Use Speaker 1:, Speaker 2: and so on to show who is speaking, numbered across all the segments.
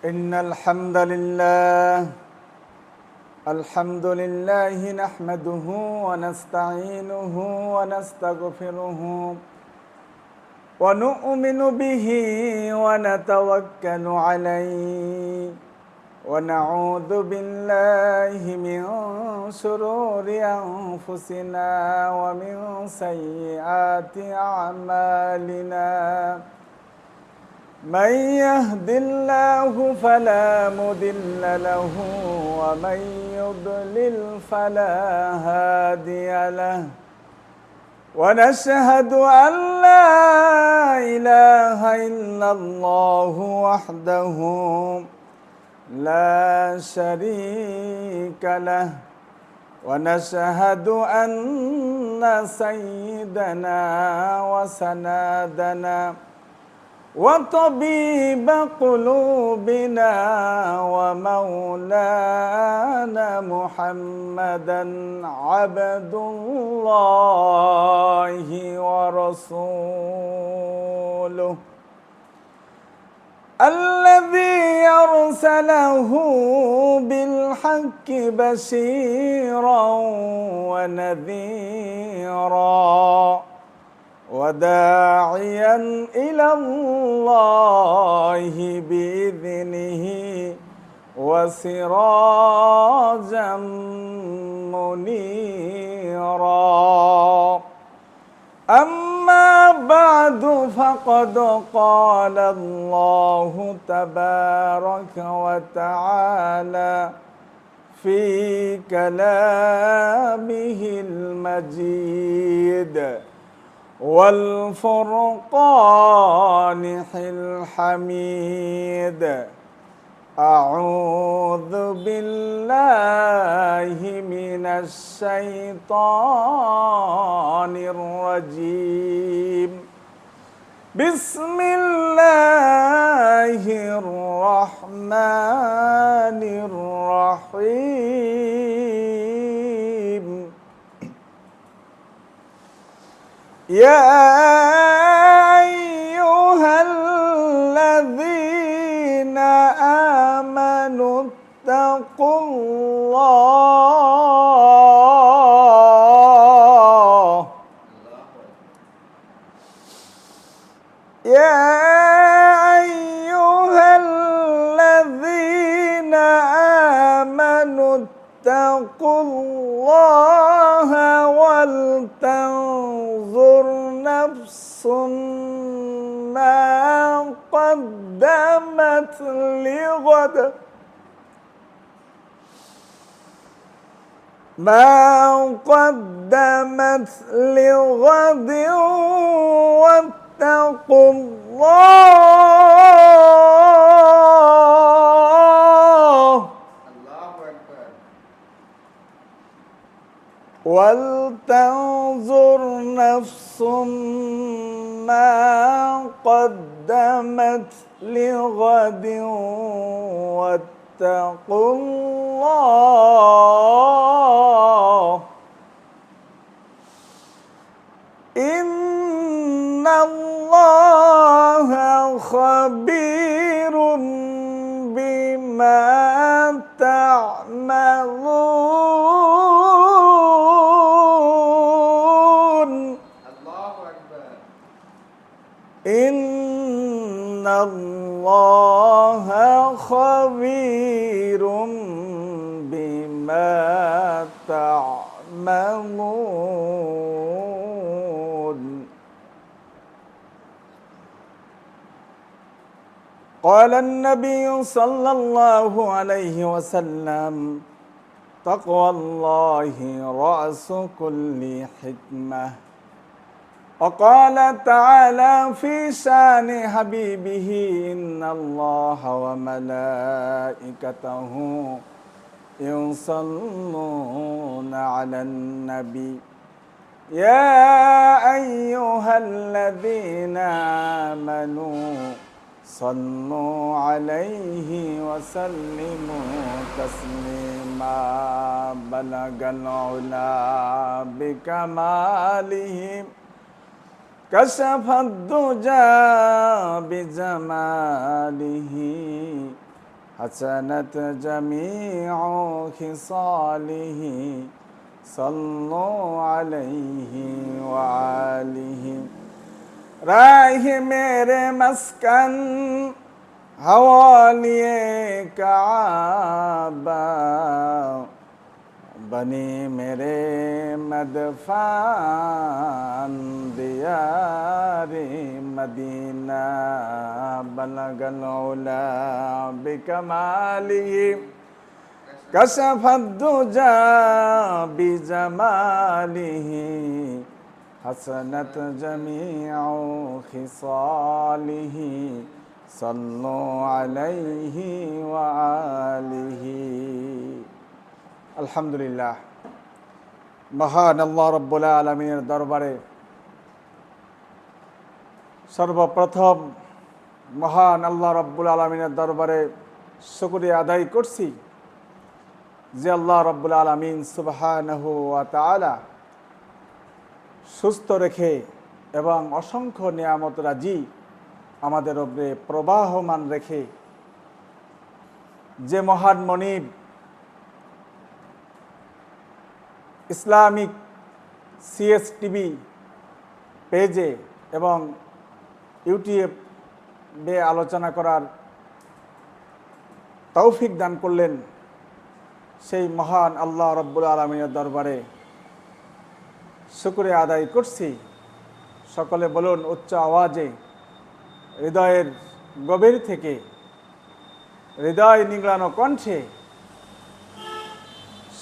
Speaker 1: إن الحمد لله نحمده ونستعينه ونستغفره ونؤمن به ونتوكل عليه ونعوذ بالله من شرور أنفسنا ومن سيئات أعمالنا من يهد الله فلا مضل له ومن يضلل فلا هادي له ونشهد أن لا إله إلا الله وحده لا شريك له ونشهد أن سيدنا وسندنا وطبيب قلوبنا ومولانا محمدا عبد الله ورسوله الذي أرسله بالحق بشيرا ونذيرا وداعيا إلى الله بإذنه وسراجا منيرا أما بعد فقد قال الله تبارك وتعالى في كلامه المجيد والفرقان الحميد أعوذ بالله من الشيطان الرجيم بسم الله الرحمن الرحيم يا أيها الذين آمنوا اتقوا الله يا أيها الذين آمنوا اتقوا الله ولتنظر نفس ما قدمت لغد واتقوا الله ولتنظر نفس ما قدمت لغد واتقوا الله إن الله خبير بما تعملون إن الله خبير بما تعملون قال النبي صلى الله عليه وسلم تقوى الله رأس كل حكمة وقال تعالى في شان حبيبه إن الله وملائكته يصلون على النبي يا أيها الذين آمنوا صلوا عليه وسلموا تسليما بلغ العلا بكماله كشف الدجى بجماله حسنت جميع خصاله صلوا عليه وآله راہ میرے مسکن حوالیے کعبہ بنی میرے مدفن دیار مدینہ بلغ العلا بکمالہ کشف الدجى بجمالہ حسنت جميع خصاله صلوا عليه وآله আলহামদুলিল্লাহ। মহান আল্লাহ রাব্বুল আলামিনের দরবারে সর্বপ্রথম মহান আল্লাহ রাব্বুল আলামিনের দরবারে শুকরিয়া আদায় করছি যে আল্লাহ রাব্বুল আলামিন সুবহানাহু ওয়া তাআলা সুস্থ রেখে এবং অসংখ্য নিয়ামত রাজি আমাদের উপরে প্রবাহমান রেখে যে মহান মনিব ইসলামিক CSTV পেজে এবং ইউটিউবে আলোচনা করার তৌফিক দান করলেন, সেই মহান আল্লাহ রাব্বুল আলামিনের দরবারে শুকরিয়া আদায় করছি। সকলে বলুন উচ্চ আওয়াজে, হৃদয়ের গভীর থেকে, হৃদয় নিংড়ানো কণ্ঠে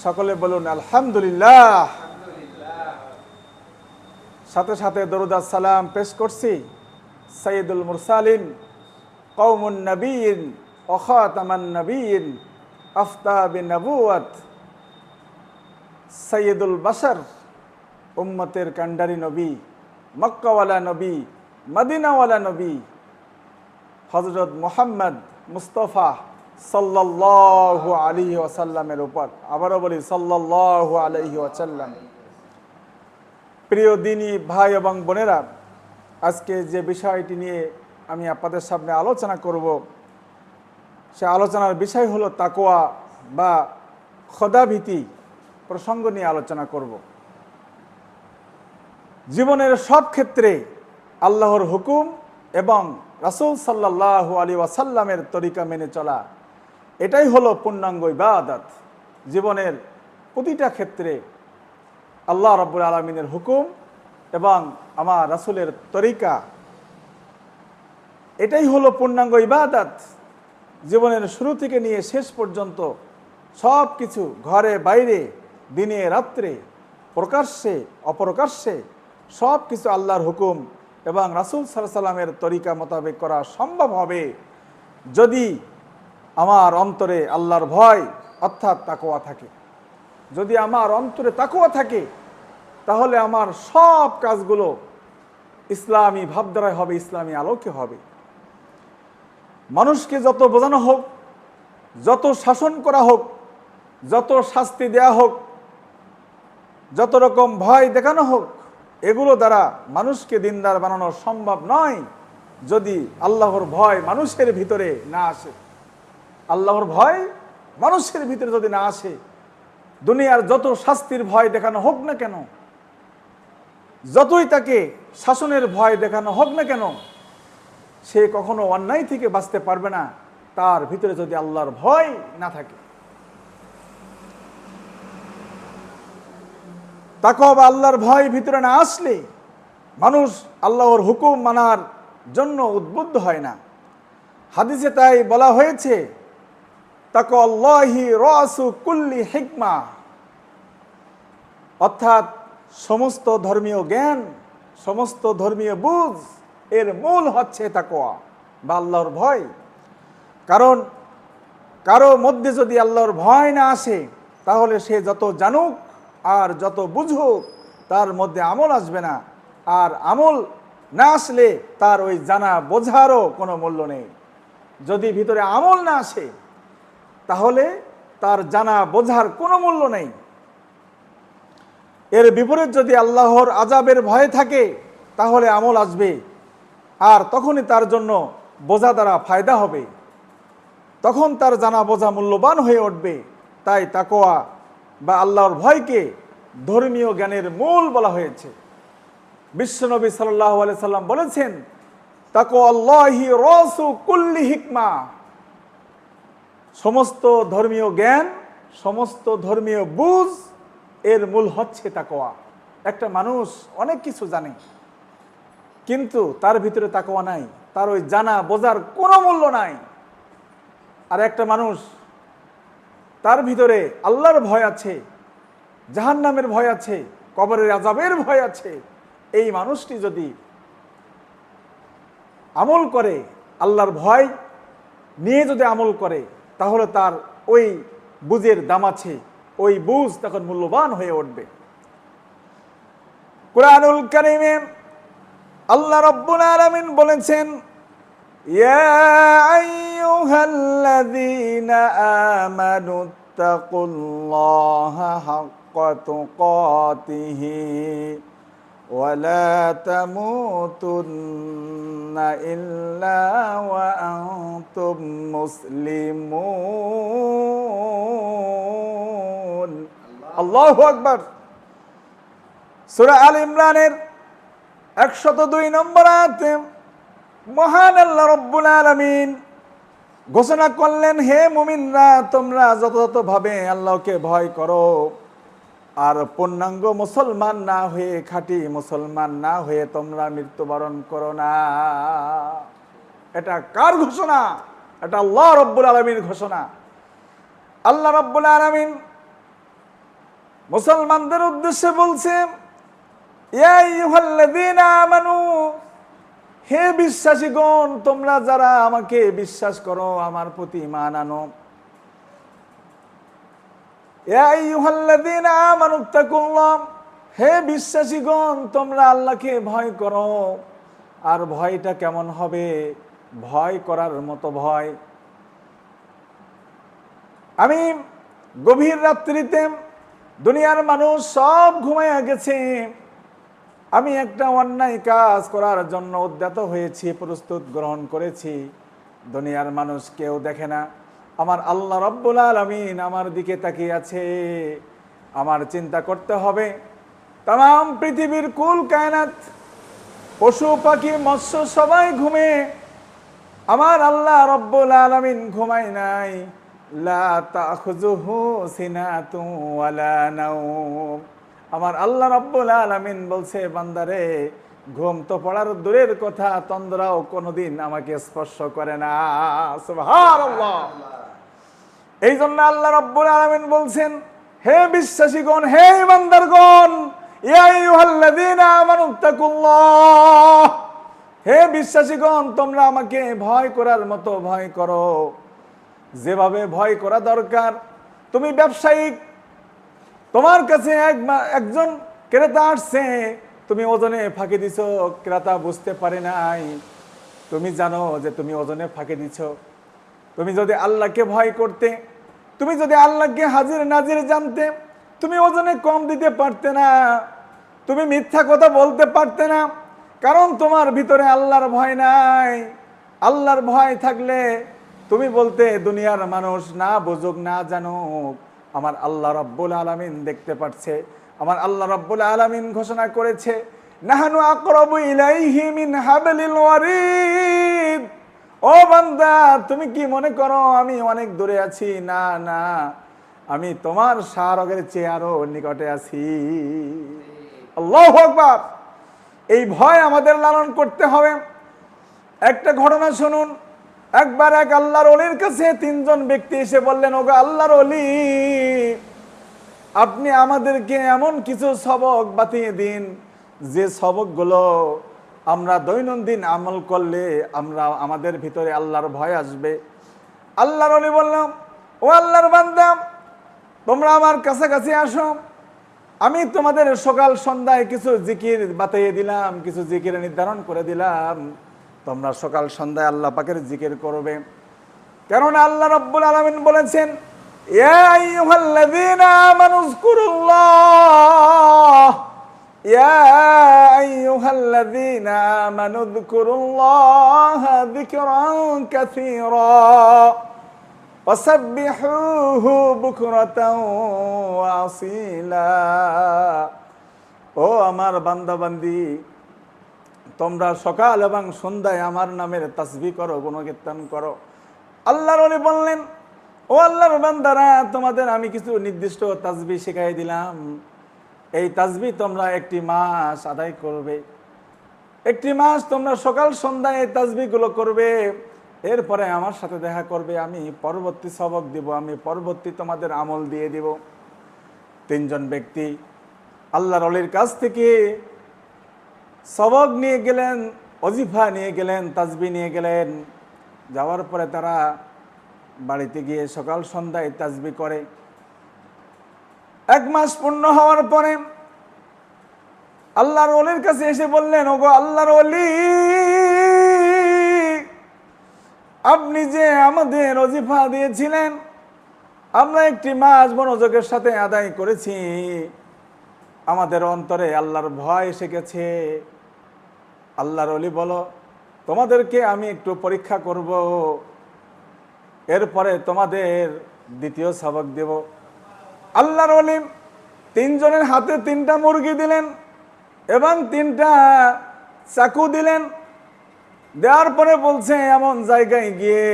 Speaker 1: সকলে বলুন আলহামদুলিল্লাহ। সাথে সাথে দরুদ আর সালাম পেশ করছি সাইয়্যিদুল মুরসালিন কওমুন নবিয়্যিন ওয়া খাতামান নবিয়্যিন আফতাবিন নবুওয়াত সাইয়্যিদুল বাশার উম্মতের কান্ডারি নবী, মক্কাওয়ালা নবী, মদিনাওয়ালা নবী হযরত মুহাম্মদ মুস্তাফা সাল্লাল্লাহু আলাইহি ওয়াসাল্লামের উপর, আবারও বলি সাল্লাল্লাহু আলাইহি ওয়াসাল্লাম। প্রিয় দিনী ভাই এবং বোনেরা, আজকে যে বিষয়টি নিয়ে আমি আপনাদের সামনে আলোচনা করব, সে আলোচনার বিষয় হলো তাকওয়া বা খোদাভীতি প্রসঙ্গ নিয়ে আলোচনা করব। জীবনের সব ক্ষেত্রে আল্লাহর হুকুম এবং রাসূল সাল্লাল্লাহু আলাইহি ওয়াসাল্লামের তরিকা মেনে চলা, এটাই হলো পূর্ণাঙ্গ ইবাদত। জীবনের প্রতিটা ক্ষেত্রে আল্লাহ রাব্বুল আলামিনের হুকুম এবং আমার রাসূলের তরিকা, এটাই হলো পূর্ণাঙ্গ ইবাদত। জীবনের শুরু থেকে নিয়ে শেষ পর্যন্ত সব কিছু, ঘরে বাইরে, দিনে রাত্রে, প্রকাশ্যে অপ্রকাশ্যে সব কিছু আল্লাহর হুকুম এবং রাসূল সাল্লাল্লাহু আলাইহি ওয়াসাল্লামের তরিকা মোতাবেক করা সম্ভব হবে যদি আমার অন্তরে আল্লাহর ভয় অর্থাৎ তাকওয়া থাকে। যদি আমার অন্তরে তাকওয়া থাকে, তাহলে আমার সব কাজগুলো ইসলামী ভাবধারায় হবে, ইসলামী আলোকে হবে। মানুষকে যত বোঝানো হোক, যত শাসন করা হোক, যত শাস্তি দেয়া হোক, যত রকম ভয় দেখানো হোক, এগুলো দ্বারা মানুষকে দিনদার বানানো সম্ভব নয় যদি আল্লাহর ভয় মানুষের ভিতরে না আসে। আল্লাহর ভয় মানুষের ভিতরে যদি না আসে, দুনিয়ার যত শাস্তির ভয় দেখানো হোক না কেন, যতই তাকে শাসনের ভয় দেখানো হোক না কেন, সে কখনো অন্যায় থেকে বাঁচতে পারবে না তার ভিতরে যদি আল্লাহর ভয় না থাকে। তাকওয়া বা আল্লাহর ভয় ভিতরে না আসলে মানুষ আল্লাহর হুকুম মানার জন্য উদ্বুদ্ধ হয় না। হাদিসে তাই বলা হয়েছে, তাকওয়াল্লাহি রাসু কুল্লি হিকমা, অর্থাৎ সমস্ত ধর্মীয় জ্ঞান, সমস্ত ধর্মীয় বুঝ এর মূল হচ্ছে তাকওয়া বা আল্লাহর ভয়। কারণ কারো মধ্যে যদি আল্লাহর ভয় না আসে, তাহলে সে যত জানুক আর যত বুঝুক, তার মধ্যে আমল আসবে না। আর আমল না আসলে তার ওই জানা বোঝারও কোনো মূল্য নেই। যদি ভিতরে আমল না আসে, তাহলে তার জানা বোঝার কোনো মূল্য নেই। এর বিপরীত যদি আল্লাহর আযাবের ভয় থাকে, তাহলে আমল আসবে, আর তখনই তার জন্য বোঝা দ্বারা ফায়দা হবে। তখন তার জানা বোঝা মূল্যবান হয়ে উঠবে। তাই তাকওয়া বা আল্লাহর ভয়কে ধর্মীয় জ্ঞানের মূল বলা হয়েছে। বিশ্বনবী সাল্লাল্লাহু আলাইহি সাল্লাম বলেছেন, তাকওয়াল্লাহি রাসু কুল্লি হিকমা। সমস্ত ধর্মীয় জ্ঞান, সমস্ত ধর্মীয় বুঝ এর মূল হচ্ছে তাকওয়া। একটা মানুষ অনেক কিছু জানে, কিন্তু তার ভিতরে তাকওয়া নাই, তার ওই জানা বোঝার কোনো মূল্য নাই। আর একটা মানুষ, তার ভিতরে আল্লাহর ভয় আছে, জাহান্নামের ভয় আছে, কবরের আযাবের ভয় আছে, এই মানুষটি যদি আমল করে, আল্লাহর ভয় নিয়ে যদি আমল করে, তাহলে তার ওই বুঝের দাম আছে, ওই বুঝ তখন মূল্যবান হয়ে উঠবে। কুরআনুল কারীমে আল্লাহ রাব্বুল আলামিন বলেছেন, ইয়া আইয়ুহাল্লাযীনা আমানুত্তাকুল্লাহা হাক্কা তুকাতিহি ওয়া লা তামুতুন্না ইল্লা ওয়া আনতুম মুসলিমুন। আল্লাহু আকবার। সূরা আল ইমরানের 102 নম্বর আয়াতে মহান আল্লাহ রাব্বুল আলামিন ঘোষণা করলেন, হে মুমিনরা, তোমরা যথাযথভাবে আল্লাহকে ভয় করো, আর পূর্ণাঙ্গ মুসলমান না হয়ে, খাঁটি মুসলমান না হয়ে তোমরা মৃত্যুবরণ করো না। এটা কার ঘোষণা? এটা আল্লাহ রাব্বুল আলামিনের ঘোষণা। আল্লাহ রাব্বুল আলামিন মুসলমানদের উদ্দেশ্যে বলছে, ইয়া আইয়ুহাল্লাযীনা আমানু, হে বিশ্বাসীগণ, তোমরা যারা আমাকে বিশ্বাস করো, আমার প্রতি ঈমান আনো। ইয়া আইয়ুহাল্লাযীনা আমানুত্তাকুল্লাহ, হে বিশ্বাসীগণ, তোমরা আল্লাহকে ভয় করো। আর ভয়টা কেমন হবে? ভয় করার মতো ভয়। আমি গভীর রাত্রিতে, দুনিয়ার মানুষ সব ঘুমাইয়া গেছে, আমি একটা অন্যায় কাজ করার জন্য উদ্যত হয়েছি, প্রস্তুত গ্রহণ করেছি। দুনিয়ার মানুষ কেউ দেখে না, আমার আল্লাহ রাব্বুল আলামিন আমার দিকে তাকিয়ে আছে। আমার চিন্তা করতে হবে, তাম পৃথিবীর কুল কায়নাত, পশু পাখি মৎস্য সবাই ঘুমে, আমার আল্লাহ রাব্বুল আলামিন ঘুমায় নাই। লা তাখুযুহু সিনাতুন ওয়ালা নাওম। আমার আল্লাহ রাব্বুল আলামিন বলছে, বান্দারে, ঘুম তো পড়ার দূরের কথা, তন্দ্রাও কোনোদিন আমাকে স্পর্শ করে না। সুবহানাল্লাহ। এই জন্য আল্লাহ রাব্বুল আলামিন বলছেন, হে বিশ্বাসীগণ, হে ইমানদারগণ, ইয়া আইয়ুহাল্লাযীনা আমানুত্তাকুল্লাহ, হে বিশ্বাসীগণ, তোমরা আমাকে ভয় করার মতো ভয় করো, যেভাবে ভয় করা দরকার। তুমি ব্যবসায়িক, তোমার কাছে একজন ক্রেতা আসছে, তুমি ওজনে ফাঁকি দিছো, ক্রেতা বুঝতে পারে নাই, তুমি জানো যে তুমি ওজনে ফাঁকি দিছ। তুমি যদি আল্লাহকে ভয় করতে, তুমি যদি আল্লাহকে হাজির নাজির জানতে, তুমি ওজনে কম দিতে পারতে না, তুমি মিথ্যা কথা বলতে পারতে না, কারণ তোমার ভিতরে আল্লাহর ভয় নাই। আল্লাহর ভয় থাকলে তুমি বলতে, দুনিয়ার মানুষ না বুঝুক না জানুক, আমার আল্লাহ রাব্বুল আলামিন দেখতে পাচ্ছে। আমার আল্লাহ রাব্বুল আলামিন ঘোষণা করেছে, নাহানু আকরাবু ইলাইহি মিন হাবলিল ওয়ারিদ। ও বান্দা, তুমি কি মনে করো আমি অনেক দূরে আছি? না না, আমি তোমার শাহরগের চেয়ে আরো নিকটে আছি। আল্লাহু আকবার। এই ভয় আমাদের লালন করতে হবে। একটা ঘটনা শুনুন। একবার এক আল্লাহর ওলির কাছে তিনজন ব্যক্তি এসে বললেন, ওগো আল্লাহর ওলি, আপনি আমাদেরকে এমন কিছু সবক বাতিয়ে দিন, যে সবকগুলো আমরা দৈনন্দিন আমল করলে আমাদের ভিতরে আল্লাহর ভয় আসবে। আল্লাহর ওলি বললাম, ও আল্লাহর বান্দা, তোমরা আমার কাছাকাছি আসো, আমি তোমাদের সকাল সন্ধ্যায় কিছু জিকির বাতিয়ে দিলাম, কিছু জিকির নির্ধারণ করে দিলাম, তোমরা সকাল সন্ধ্যায় আল্লাহ পাকের জিকির করবে। কারণ আল্লাহ রাব্বুল আলামিন বলেছেন, ইয়া আইয়ুহাল্লাযীনা আমানুযকুরুল্লাহ, ইয়া আইয়ুহাল্লাযীনা আমানুযকুরুল্লাহা যিকরান কাসীরা। ওয়াসাব্বিহুহু বুকরাতাও ওয়া আসীলা। ও আমার বান্দা বান্দি, তোমরা সকাল এবং সন্ধ্যায় আমার নামের তাসবিহ করো, গুণকীর্তন করো। আল্লাহর ওলি বললেন, ও আল্লাহর বান্দারা, তোমাদের আমি কিছু নির্দিষ্ট তাসবিহ শিখাই দিলাম। এই তাসবিহ তোমরা একটি মাস আদায় করবে। একটি মাস তোমরা সকাল সন্ধ্যায় এই তাসবিহগুলো করবে। এরপরে আমার সাথে দেখা করবে, আমি পরবর্তী সবক দিব, আমি পরবর্তী তোমাদের আমল দিয়ে দিব। তিনজন ব্যক্তি আল্লাহর ওলির কাছ থেকে সবক নিয়ে গেলেন, ওজিফা নিয়ে গেলেন, তাসবিহ নিয়ে গেলেন। যাওয়ার পরে তারা বাড়িতে গিয়ে সকাল সন্ধ্যায় তাসবিহ করে। এক মাস পূর্ণ হওয়ার পরে আল্লাহর ওলির কাছে এসে বললেন, ওগো আল্লাহর ওলি, আপনি যে আমাদের ওজিফা দিয়েছিলেন, আমরা একটি মাস মনোযোগের সাথে আদায় করেছি। আমাদের অন্তরে আল্লাহর ভয় এসে গেছে। আল্লাহর ওলি বলো, তোমাদেরকে আমি একটু পরীক্ষা করব, এরপরে তোমাদের দ্বিতীয় সবক দেব। আল্লাহর ওলি তিনজনের হাতে 3টা মুরগি দিলেন এবং 3টা চাকু দিলেন। দেওয়ার পরে বলছে, এমন জায়গায় গিয়ে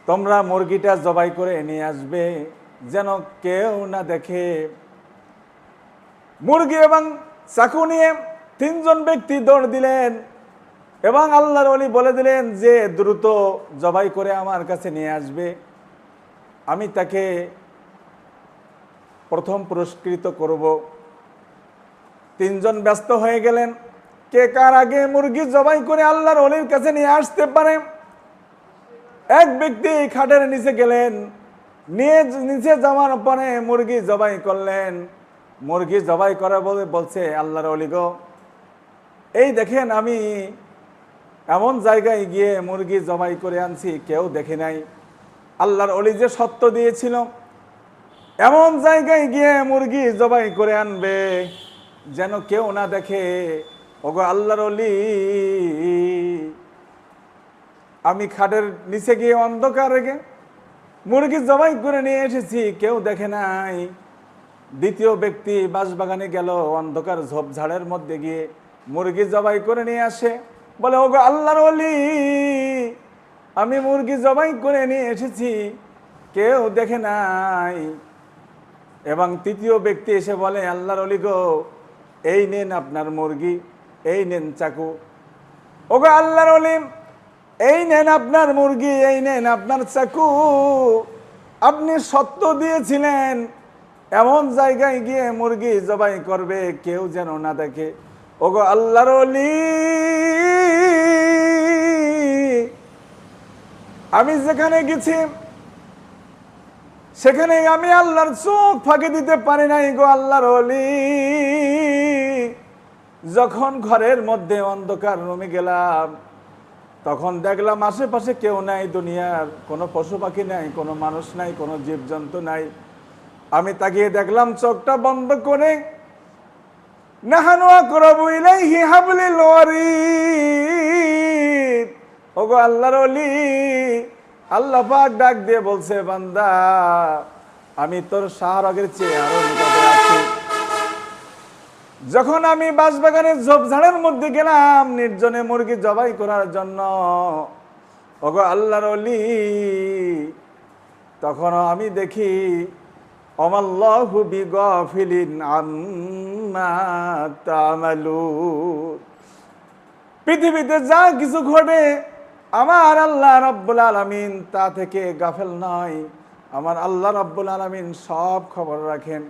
Speaker 1: তোমরা মুরগিটা জবাই করে নিয়ে আসবে, যেন কেউ না দেখে। মুরগি এবং চাকু নিয়ে 3জন ব্যক্তি দৌড় দিলেন এবং আল্লাহর ওলি বলে দিলেন যে দ্রুত জবাই করে আমার কাছে নিয়ে আসবে, আমি তাকে প্রথম পুরস্কৃত করব। 3জন ব্যস্ত হয়ে গেলেন, কে কার আগে মুরগি জবাই করে আল্লাহর ওলির কাছে নিয়ে আসতে পারে। এক ব্যক্তি খাটের নিচে গেলেন, নিচে যাওয়ার পরে মুরগি জবাই করলেন। মুরগি জবাই করা বলে বলছে, আল্লাহর ওলি গো, এই দেখেন আমি এমন জায়গায় গিয়ে মুরগি জবাই করে আনছি, কেউ দেখে নাই। আল্লাহর ওলি যে সত্য দিয়েছিল, এমন জায়গায় গিয়ে মুরগি জবাই করে আনবে যেন কেউ না দেখে। ওগো আল্লাহর ওলি, আমি খাটের নিচে গিয়ে অন্ধকার রেখে মুরগি জবাই করে নিয়ে এসেছি, কেউ দেখে নাই। দ্বিতীয় ব্যক্তি বাঁশবাগানে গেল, অন্ধকার ঝোপঝাড়ের মধ্যে গিয়ে মুরগি জবাই করে নিয়ে আসে, বলে, ওগো আল্লাহর ওলি, আমি মুরগি জবাই করে নিয়ে এসেছি, কেউ দেখে নাই। এবং তৃতীয় ব্যক্তি এসে বলে, আল্লাহর ওলি গো, এই নেন আপনার মুরগি, এই নেন চাকু। ওগো আল্লাহর ওলি, এই নেন আপনার মুরগি, এই নেন আপনার চাকু। আপনি সত্য দিয়েছিলেন, এমন জায়গায় গিয়ে মুরগি জবাই করবে, কেউ যেন না দেখে। ওগো আল্লাহর ওলি, আমি যেখানে গেছি সেখানে আমি আল্লাহর চোখ ফাঁকি দিতে পারি নাই গো আল্লাহর ওলি। যখন ঘরের মধ্যে অন্ধকার রুমে গেলাম, তখন দেখলাম আশেপাশে কেউ নাই, দুনিয়ার কোনো পশু পাখি নাই, কোনো মানুষ নাই, কোনো জীবজন্তু নাই। আমি তাকিয়ে দেখলাম চোখটা বন্ধ করে, নাহানু আকরাবু ইলাইহি হাবলিল ওয়ারিদ। ওগো আল্লাহর ওলি, আল্লাহ পাক ডাক দিয়ে বলছে, বান্দা, আমি তোর শাহরগের চেয়ে আরো নিকটে আছি। যখন আমি বাঁশবাগানের ঝোপঝাড়ের মধ্যে গেলাম নির্জনে মুরগি জবাই করার জন্য, ওগো আল্লাহর ওলি, তখন আমি দেখি, অমাল্লাহু বিগাফিলিন আম্মা তা'মালুন। পৃথিবীতে যা কিছু ঘটে আমার আল্লাহ রাব্বুল আলামিন তা থেকে গাফেল নয়। আমার আল্লাহ রাব্বুল আলামিন সব খবর রাখেন।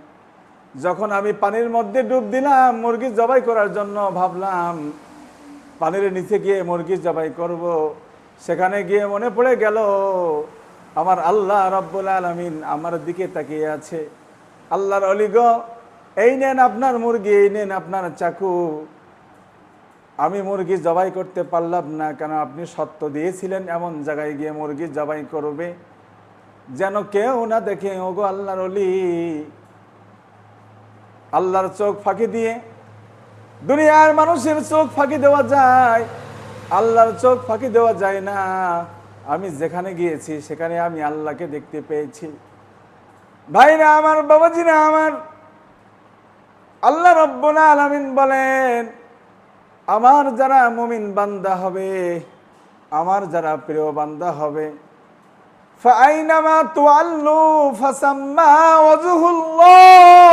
Speaker 1: যখন আমি পানির মধ্যে ডুব দিলাম মুরগি জবাই করার জন্য, ভাবলাম পানির নিচে গিয়ে মুরগি জবাই করব, সেখানে গিয়ে মনে পড়ে গেল আমার আল্লাহ রাব্বুল আলামিন আমার দিকে তাকিয়ে আছে। আল্লাহর ওলি গো, এই নেন আপনার মুরগি, এই নেন আপনার চাকু। আমি মুরগি জবাই করতে পারলাম না, কেন আপনি সত্য দিয়েছিলেন এমন জায়গায় গিয়ে মুরগি জবাই করবে যেন কেউ না দেখে। ওগো আল্লাহর ওলি, আল্লাহর চোখ ফাঁকি দিয়ে দুনিয়ার মানুষের চোখ ফাঁকি দেওয়া যায়, আল্লাহর চোখ ফাঁকি দেওয়া যায় না। আমি যেখানে গিয়েছি সেখানে আমি আল্লাহকে দেখতে পেয়েছি। ভাইরা আমার, বাবাজিরা আমার, আল্লাহ রাব্বুল আলামিন বলেন, আমার যারা মুমিন বান্দা হবে, আমার যারা প্রিয় বান্দা হবে, ফাআইনামা তুআল্লু ফাসাম্মা ওয়াজহুল্লাহ,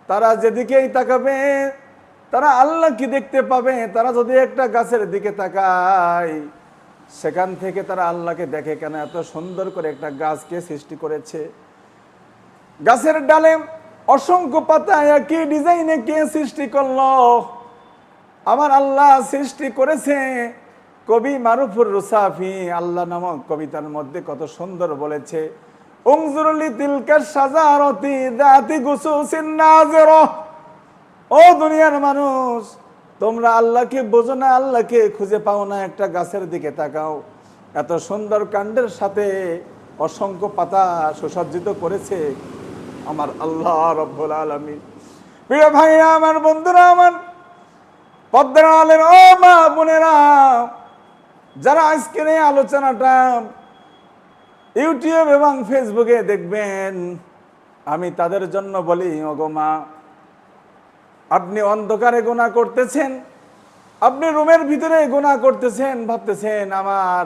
Speaker 1: তারা যেদিকেই তাকাবে তারা আল্লাহকে দেখতে পাবে। তারা যদি একটা গাছের দিকে তাকায়, সেখান থেকে তারা আল্লাহকে দেখে। কেন? এত সুন্দর করে একটা গাছকে সৃষ্টি করেছে। গাছের ডালে অসংখ্য পাতা, একই ডিজাইনে কে সৃষ্টি করলো? আমার আল্লাহ সৃষ্টি করেছে। কবি মারুফুর রুসাফি আল্লাহ নামক কবিতার মধ্যে কত সুন্দর বলেছে, উনজুরলি তিলকা শাজারাতি যাতি গুসুসিন নাজিরা। ও দুনিয়ার মানুষ, তোমরা আল্লাহকে বোঝো না, আল্লাহকে খুঁজে পাও না, একটা গাছের দিকে তাকাও। এত সুন্দর কাণ্ডের সাথে অসংখ্য পাতা সুসজ্জিত করেছে আমার আল্লাহ রব্বুল আলামিন। প্রিয় ভাইরা আমার, বন্ধুরা আমার, পর্দার আলের ও মা বোনেরা, যারা আজকের এই আলোচনাটা ইউটিউব এবং ফেসবুকে দেখবেন, আমি তাদের জন্য বলি, ওগো মা, আপনি অন্ধকারে গুনাহ করতেছেন, আপনি রুমের ভিতরে গুনাহ করতেছেন, ভাবতেছেন আমার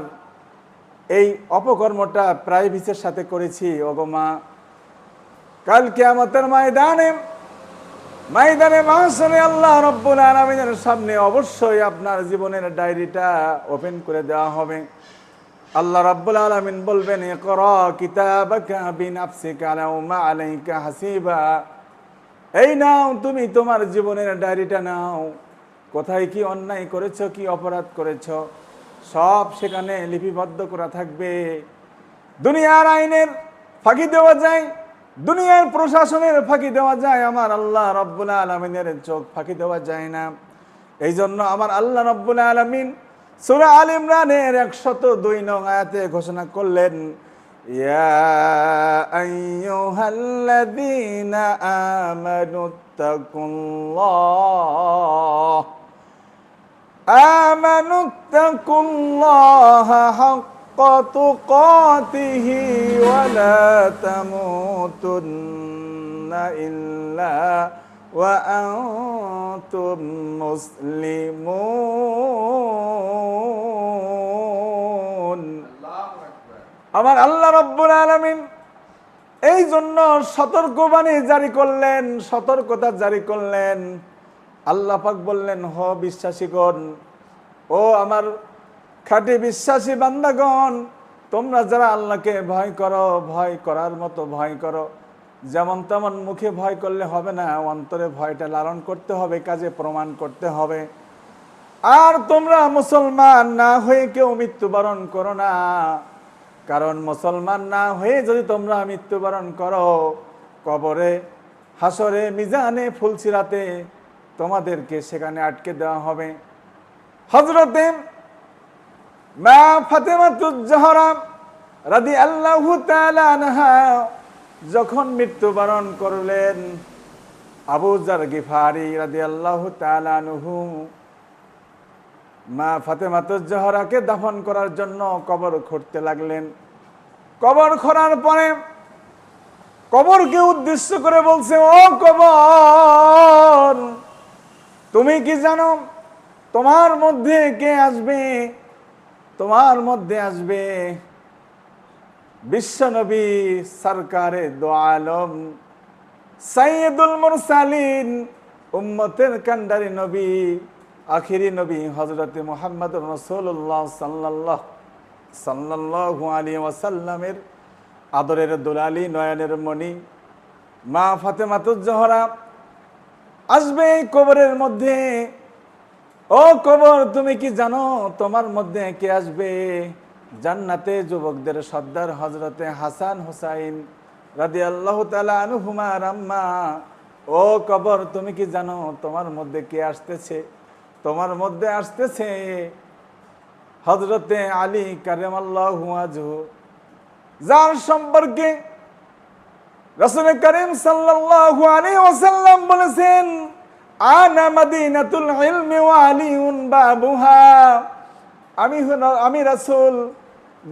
Speaker 1: এই অপকর্মটা প্রাইভেসির সাথে করেছি। ওগো মা, কাল কিয়ামতের ময়দানে মাহশরে আল্লাহ রাব্বুল আলামিনের সামনে অবশ্যই আপনার জীবনের ডায়েরিটা ওপেন করে দেওয়া হবে। আল্লাহ রাব্বুল আলামিন বলবেন, ইকরা কিতাবাকা বিনাফসিকা আলাউমা আলাইকা হাসিবা। এই নাও, তুমি তোমার জীবনের ডায়েরিটা নাও। কোথায় কি অন্যায় করেছো, কি অপরাধ করেছো, সব সেখানে লিপিবদ্ধ করা থাকবে। দুনিয়ার আইনের ফাঁকি দেওয়া যায়, দুনিয়ার প্রশাসনের ফাঁকি দেওয়া যায়, আমার আল্লাহ রাব্বুল আলামিনের চোখ ফাঁকি দেওয়া যায় না। এই জন্য আমার আল্লাহ রাব্বুল আলামিন সূরা আল ইমরানের 102 নং আয়াতে ঘোষণা করলেন, ইয়া আইয়ুহাল্লাযীনা আমানুত্তাকুল্লাহা হাক্কা তুকাতিহি ওয়া লা তামুতুন্না ইল্লা ওয়া আনতুম মুসলিমুন। আমার আল্লাহ রাব্বুল আলামিন এই জন্য সতর্কবাণী জারি করলেন, সতর্কতা জারি করলেন। আল্লাহ পাক বললেন, হ বিশ্বাসীগণ, ও আমার খাঁটি বিশ্বাসী বান্দাগণ, তোমরা যারা আল্লাহকে ভয় করো, ভয় করার মতো ভয় করো। যেমন তেমন মুখে ভয় করলে হবে না, অন্তরে ভয়টা লালন করতে হবে, কাজে প্রমাণ করতে হবে। আর তোমরা মুসলমান না হয়ে কেউ মৃত্যুবরণ করো না, কারণ মুসলমান না হয়ে যদি তোমরা মৃত্যুবরণ করো, কবরে, হাসরে, মিজানে, ফুলসিরাতে তোমাদেরকে সেখানে আটকে দেওয়া হবে। হযরতে মা ফাতেমাতুজ জাহরা রাদিয়াল্লাহু তাআলা আনহা যখন মৃত্যুবরণ করলেন, আবু যার গিফারি রাদিয়াল্লাহু তাআলা আনহু মা ফাতেমাতুজ জাহরাকে দাফন করার জন্য কবর খুঁড়তে লাগলেন। কবর খোঁড়ার পরে কবরকে উদ্দেশ্য করে বলছে, ও কবর, তুমি কি জানো তোমার মধ্যে কে আসবে? তোমার মধ্যে আসবে বিশ্বনবী সরকারে দো আলম, সাইয়্যিদুল মুরসালিন, উম্মতের কান্ডারি নবী, আখিরি নবী হযরতে মুহাম্মদুর রাসূলুল্লাহ সাল্লাল্লাহু আলাইহি ওয়াসাল্লামের আদরের দুলালি, নয়নের মণি মা ফাতেমাতুজ জাহরা আসবে এই কবরের মধ্যে। ও কবর, তুমি কি জানো তোমার মধ্যে কে আসবে? জান্নাতে যুবকদের সর্দার হযরতে হাসান হুসাইন রাদিয়াল্লাহু তাআলা আনহুমার আম্মা। ও কবর, তুমি কি জানো তোমার মধ্যে কে আসতেছে? তোমার মধ্যে আসতেছে হযরতে আলী কারামাল্লাহু ওয়াজহু, যার সম্পর্কে রাসূল করিম সাল্লাল্লাহু আলাইহি ওয়াসাল্লাম বলেছেন, আনা মাদিনাতুল ইলমি ওয়া আলিউন বাবুহা। আমি রাসূল,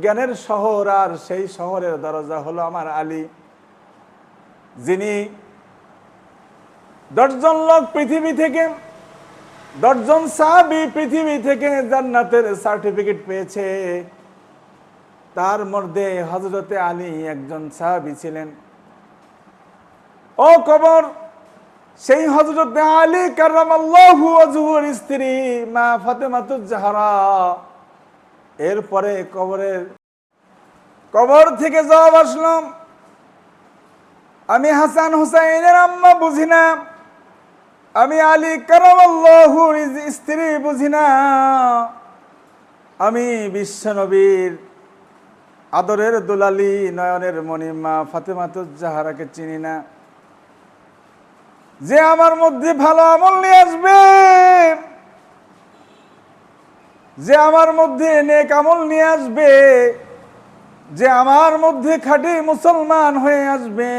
Speaker 1: জ্ঞানের শহর, আর সেই শহরের দরজা হলো আমার আলী, যিনি 10 জন লোক পৃথিবী থেকে, 10 জন সাহাবী পৃথিবী থেকে জান্নাতের সার্টিফিকেট পেয়েছে। তার মধ্যে হযরতে আলী একজন সাহাবী ছিলেন। ও কবর, সেই হযরতে আলী কাররামাল্লাহু ওয়াজহুর স্ত্রী মা ফাতেমাতুজ জাহরা, এরপরে কবর থেকে জবাব আসলো, আমি হাসান হুসাইনের আম্মা বুঝি না, আমি আলী কাররামাল্লাহুর স্ত্রী বুঝি না, আমি বিশ্বনবীর আদরের দুলালি নয়নের মণি মা ফাতেমাতুজ জাহরাকে চিনি না। যে আমার মধ্যে ভালো আমল নিয়ে আসবে, যে আমার মধ্যে নেক আমল নিয়ে আসবে, যে আমার মধ্যে খাঁটি মুসলমান হয়ে আসবে,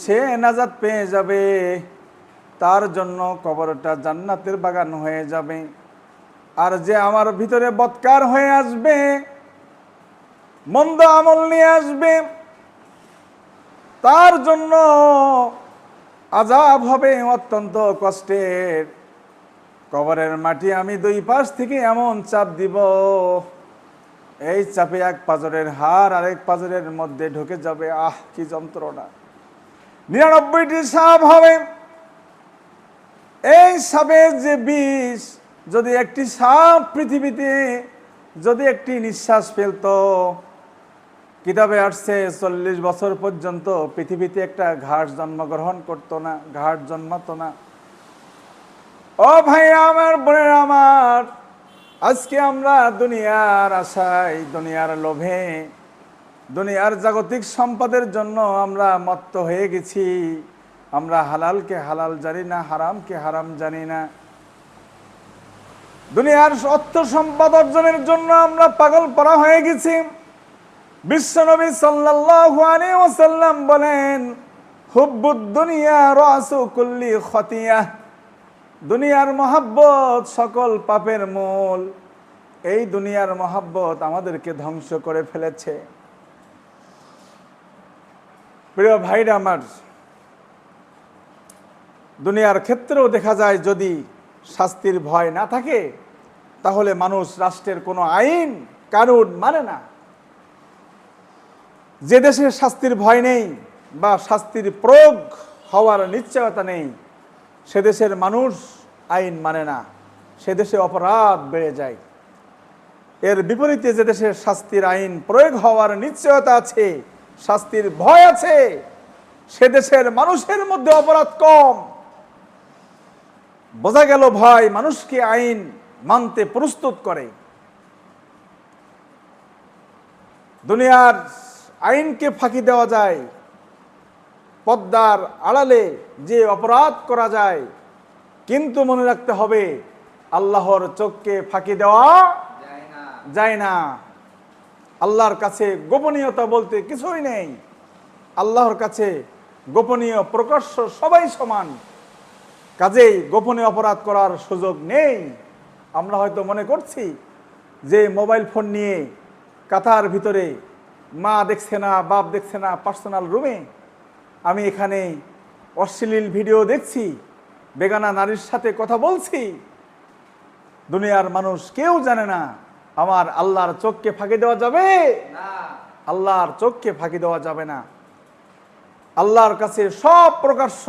Speaker 1: সে নাজাত পেয়ে যাবে, তার জন্য কবরটা জান্নাতের বাগান হয়ে যাবে। আর যে আমার ভিতরে বদকার হয়ে আসবে, মন্দ আমল নিয়ে আসবে, তার জন্য আযাব হবে অত্যন্ত কষ্টের। কবরের মাটি আমি 2 পাশ থেকে এমন চাপ দিব, এই চাপে এক পাঁজরের হাড় আরেক পাঁজরের মধ্যে ঢুকে যাবে। আহ, কি যন্ত্রণা! 99টি সাপ হবে। এই সাপের যে বিষ, যদি একটি সাপ পৃথিবীতে যদি একটি নিঃশ্বাস ফেলতো, কিতাবে আসছে 40 বছর পর্যন্ত পৃথিবীতে একটা ঘাস জন্মগ্রহণ করতো না, ঘাস জন্মাতো না। ও ভাই আমার, বোনের আমার, আজকে আমরা দুনিয়ার আশায়, দুনিয়ার লোভে, দুনিয়ার জাগতিক সম্পদের জন্য আমরা মত্ত হয়ে গেছি। আমরা হালালকে হালাল জানি না, হারামকে হারাম জানি না। দুনিয়ার অর্থ সম্পদ অর্জনের জন্য আমরা পাগল পরা হয়ে গেছি। বিশ্বনবী সাল্লাল্লাহু আলাইহি ওয়াসাল্লাম বলেন, হুব্বুদ দুনিয়া রাসু কুল্লি খতিয়া, দুনিয়ার মহাব্বত সকল পাপের মূল। এই দুনিয়ার মহাব্বত আমাদেরকে ধ্বংস করে ফেলেছে। প্রিয় ভাইরা আমার, দুনিয়ার ক্ষেত্রেও দেখা যায়, যদি শাস্তির ভয় না থাকে, তাহলে মানুষ রাষ্ট্রের কোনো আইন কানুন মানে না। যে দেশে শাস্তির ভয় নেই বা শাস্তির প্রয়োগ হওয়ার নিশ্চয়তা নেই, সে দেশের মানুষ আইন মানে না, সে দেশে অপরাধ বেড়ে যায়। এর বিপরীতে যে দেশে শাস্তির আইন প্রয়োগ হওয়ার নিশ্চয়তা আছে, শাস্তির ভয় আছে, সে দেশের মানুষের মধ্যে অপরাধ কম। বোঝা গেল ভয় মানুষকে আইন মানতে প্রস্তুত করে। দুনিয়ার আইনকে ফাঁকি দেওয়া যায়, পর্দার আড়ালে যে অপরাধ করা যায়, কিন্তু মনে রাখতে হবে আল্লাহর চোখকে ফাঁকি দেওয়া যায় না। আল্লাহর কাছে গোপনীয়তা বলতে কিছুই নেই। আল্লাহর কাছে গোপনীয় প্রকাশ্য সবাই সমান, কাজেই গোপনে অপরাধ করার সুযোগ নেই। আমরা হয়তো মনে করছি যে মোবাইল ফোন নিয়ে কাতার ভিতরে মা দেখছে না, বাপ দেখছে না, পার্সোনাল রুমে আমি এখানে অশ্লীল ভিডিও দেখছি, বেগানা নারীর সাথে কথা বলছি। দুনিয়ার মানুষ কেউ জানে না। আমার আল্লাহর চোখকে ফাঁকি দেওয়া যাবে না, আল্লাহর চোখকে ফাঁকি দেওয়া যাবে না। আল্লাহর কাছে সব প্রকাশ্য,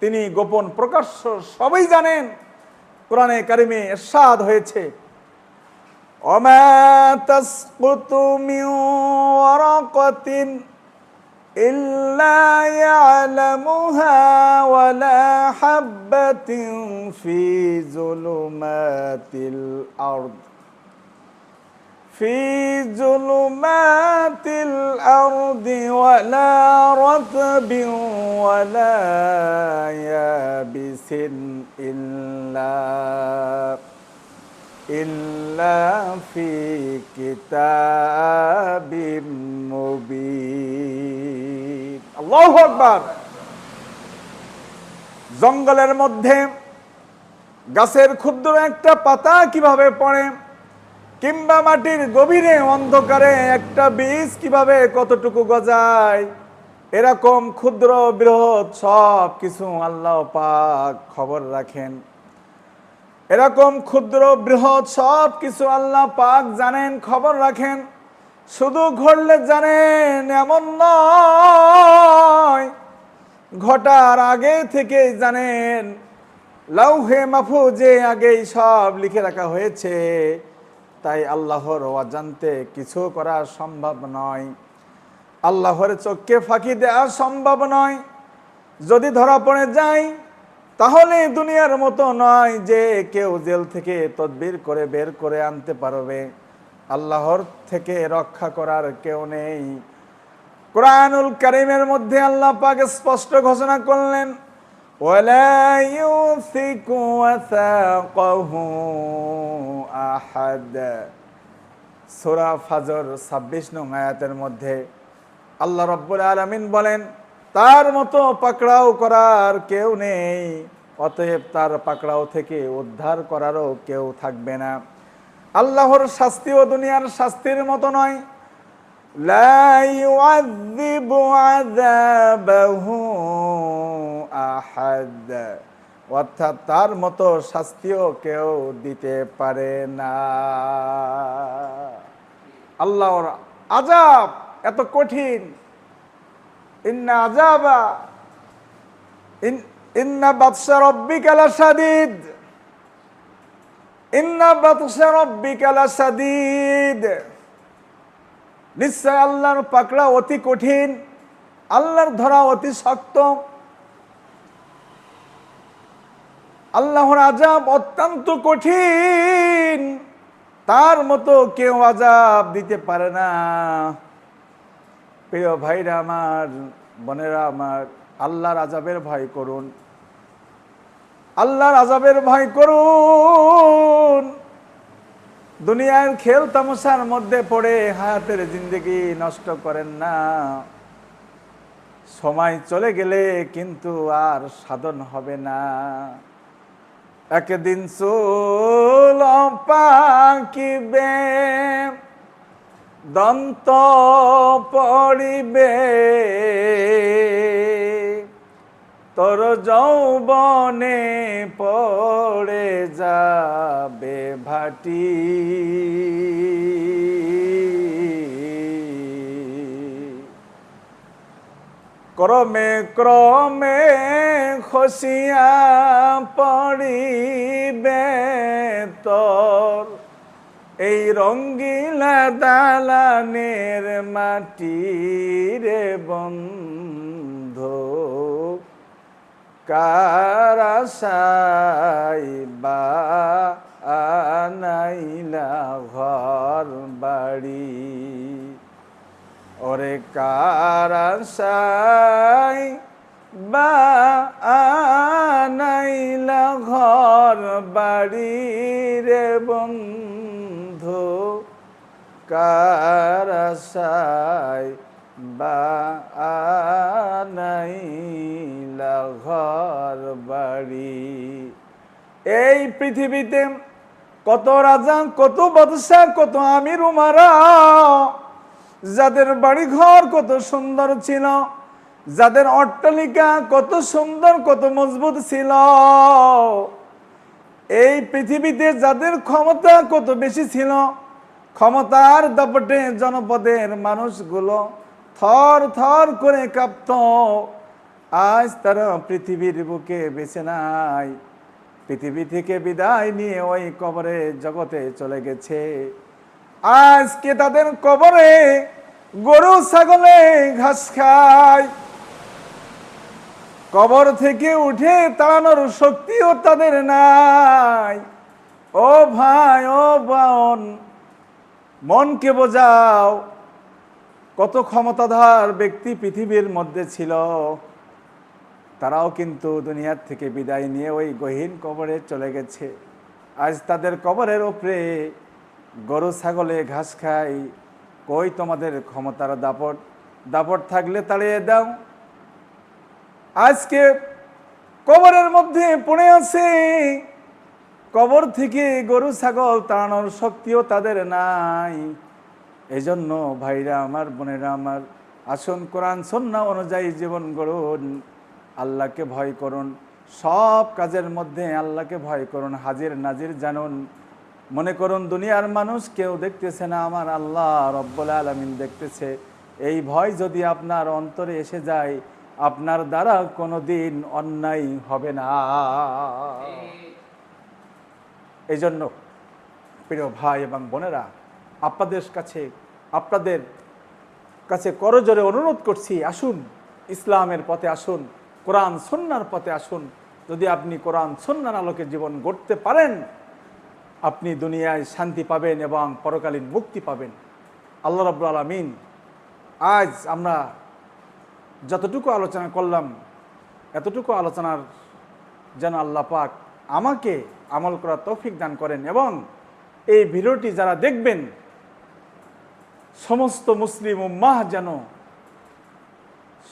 Speaker 1: তিনি গোপন প্রকাশ্য সবই জানেন। কোরআনে কারিমে ইরশাদ হয়েছে, ওমা তাসকুতু মিন ওয়ারাকাতিন ইল্লা ইয়ালামুহা ওয়ালা হাববাতিন ফি যুলুমাতিল আরদ في ظلمات الأرض ولا رطب ولا يابس إلا في كتاب مبين আল্লাহু আকবার। জঙ্গলের মধ্যে গাছের ক্ষুদ্র একটা পাতা কিভাবে পড়ে, কিংবা মাটির গভীরে অন্ধকারে একটা বীজ কিভাবে কতটুকু গজায়, এরকম ক্ষুদ্র বৃহৎ সব কিছু আল্লাহ পাক খবর রাখেন। এরকম ক্ষুদ্র বৃহৎ সব কিছু আল্লাহ পাক জানেন, খবর রাখেন। শুধু ঘটলে জানেন এমন নয়, ঘটার আগে থেকেই জানেন। লাউহে মাহফুজে আগেই সব লিখে রাখা হয়েছে। তাই আল্লাহর অজান্তে কিছু করা সম্ভব নয়, আল্লাহর চোখকে ফাঁকি দেওয়া সম্ভব নয়। যদি ধরা পড়ে যায় তাহলে দুনিয়ার মতো নয় যে কেউ জেল থেকে তদবির করে বের করে আনতে পারবে। আল্লাহর থেকে রক্ষা করার কেউ নেই। কুরআনুল কারীমের মধ্যে আল্লাহ পাক স্পষ্ট ঘোষণা করলেন, ওয়ালা ইউসিকু ওয়াসাকাহু আহাদ। সূরা ফাজর ২৬ নং আয়াতের মধ্যে আল্লাহ রাব্বুল আলামিন বলেন, তার মতো পাকড়াও করার কেউ নেই, অতএব তার পাকড়াও থেকে উদ্ধার করারও কেউ থাকবে না। আল্লাহর শাস্তিও দুনিয়ার শাস্তির মতো নয়। লা ইউআযযিবু আযাবাহু আহাদ, অর্থাৎ তার মতো শাস্তিও কেউ দিতে পারে না। আল্লাহর আযাব এত কঠিন। ইন্না আযাবা ইন্না বাতশা রাব্বিকা লাশাদীদ, ইন্না বাতশা রাব্বিকা লাশাদীদ। নিশ্চয় আল্লাহর পাকড়া অতি কঠিন, আল্লাহর ধরা অতি শক্ত। আল্লাহর আযাব অত্যন্ত কঠিন, তার মতো কেউ আযাব দিতে পারে না। প্রিয় ভাইরা আমার, বোনেরা আমার, আল্লাহর আযাবের ভয় করুন, আল্লাহর আযাবের ভয় করুন। দুনিয়ার খেল তামাশার মধ্যে পড়ে হায়াতের জিন্দেগি নষ্ট করেন না। সময় চলে গেলে কিন্তু আর সাধন হবে না। একদিন চুল পাকিবে, দন্ত পড়িবে, তোর যৌবনে পড়ে যাবে ভাটি। ক্রমে ক্রমে খসিয়া পড়িবে তোর এই রঙ্গিলা দালানের মাটি রে বন্ধু। কার আশায় বানাইলা ঘর বাড়ি, ওরে কার আশায় বানাইলা ঘর বাড়ি রে বন্ধু। কার আশায় বানাইলা ঘর বাড়ি। এই পৃথিবীতে কত রাজা, কত বাদশা, কত আমির উমারা, যাদের বাড়ি ঘর কত সুন্দর ছিল, যাদের অট্টালিকা কত সুন্দর কত মজবুত ছিল, এই পৃথিবীতে যাদের ক্ষমতা কত বেশি ছিল, ক্ষমতার দাপটে জনপদের মানুষগুলো থর থর করে কাঁপত, আজ তারা পৃথিবীর বুকে বেঁচে নাই। পৃথিবী থেকে বিদায় নিয়ে ওই কবরে জগতে চলে গেছে। আজকে তাদের কবরে গরু ছাগলে ঘাস খায়। কবর থেকে উঠে দাঁড়ানোর শক্তিও তাদের নাই। ও ভাই, ও বোন, মনকে বোঝাও, কত ক্ষমতাধর ব্যক্তি পৃথিবীর মধ্যে ছিল, তারাও কিন্তু দুনিয়ার থেকে বিদায় নিয়ে ওই গহীন কবরে চলে গেছে। আজ তাদের কবরের উপরে গরু ছাগলে ঘাস খায়। কই তোমাদের ক্ষমতার দাপট? দাপট থাকলে তাড়িয়ে দাও। আজকে কবরের মধ্যে পড়ে আছে কবর থেকে গরু ছাগল তাড়ানোর শক্তিও তাদের নাই। এই জন্য ভাইরা আমার, বোনেরা আমার, আসুন কোরআন সুন্নাহ অনুযায়ী জীবন গড়ুন, আল্লাহকে ভয় করুন, সব কাজের মধ্যে আল্লাহকে ভয় করুন, হাজির নাজির জানুন। মনে করুন দুনিয়ার মানুষ কেউ দেখতেছে না, আমার আল্লাহ রব্বুল আলামিন দেখতেছে। এই ভয় যদি আপনার অন্তরে এসে যায়, আপনার দ্বারা কোনোদিন অন্যায় হবে না। এই জন্য প্রিয় ভাই এবং বোনেরা, আপনাদের কাছে করজোরে অনুরোধ করছি, আসুন ইসলামের পথে আসুন, কোরআন সুন্নাহর পথে আসুন। যদি আপনি কোরআন সুন্নাহর আলোকে জীবন গড়তে পারেন, আপনি দুনিয়ায় শান্তি পাবেন এবং পরকালীন মুক্তি পাবেন। আল্লাহ রাব্বুল আলামিন আজ আমরা যতটুকু আলোচনা করলাম, এতটুকু আলোচনার যেন আল্লাহ পাক আমাকে আমল করার তৌফিক দান করেন, এবং এই ভিডিওটি যারা দেখবেন সমস্ত মুসলিম উম্মাহ যেন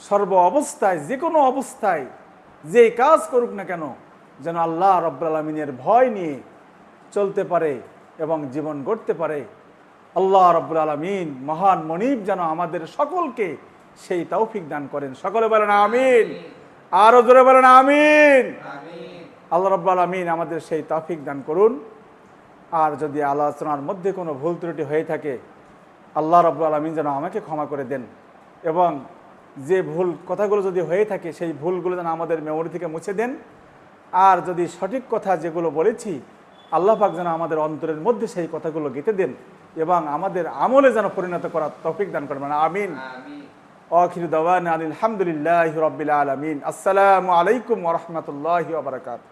Speaker 1: সর্ব অবস্থায়, যে কোনো অবস্থায় যে কাজ করুক না কেন, যেন আল্লাহ রাব্বুল আলামিনের ভয় নিয়ে চলতে পারে এবং জীবন গড়তে পারে। আল্লাহ রাব্বুল আলামিন মহান মনিব যেন আমাদের সকলকে সেই তৌফিক দান করেন। সকলে বলেন আমিন, আরো জোরে বলেন আমিন। আল্লাহ রাব্বুল আলামিন আমাদের সেই তৌফিক দান করুন। আর যদি আলোচনার মধ্যে কোনো ভুল ত্রুটি হয়ে থাকে, আল্লাহ রাব্বুল আলামিন যেন আমাকে ক্ষমা করে দেন, এবং যে ভুল কথাগুলো যদি হয়ে থাকে সেই ভুলগুলো যেন আমাদের মেমোরি থেকে মুছে দেন। আর যদি সঠিক কথা যেগুলো বলেছি, আল্লাহ পাক যেন আমাদের অন্তরের মধ্যে সেই কথাগুলো গেঁথে দেন এবং আমাদের আমলে যেন পরিণত করার তৌফিক দান করবেন। আমিন। আখিরু দাওয়ানা আলহামদুলিল্লাহি রাব্বিল আলামিন। আসসালামু আলাইকুম ওয়া রাহমাতুল্লাহি ওয়া বারাকাতুহু।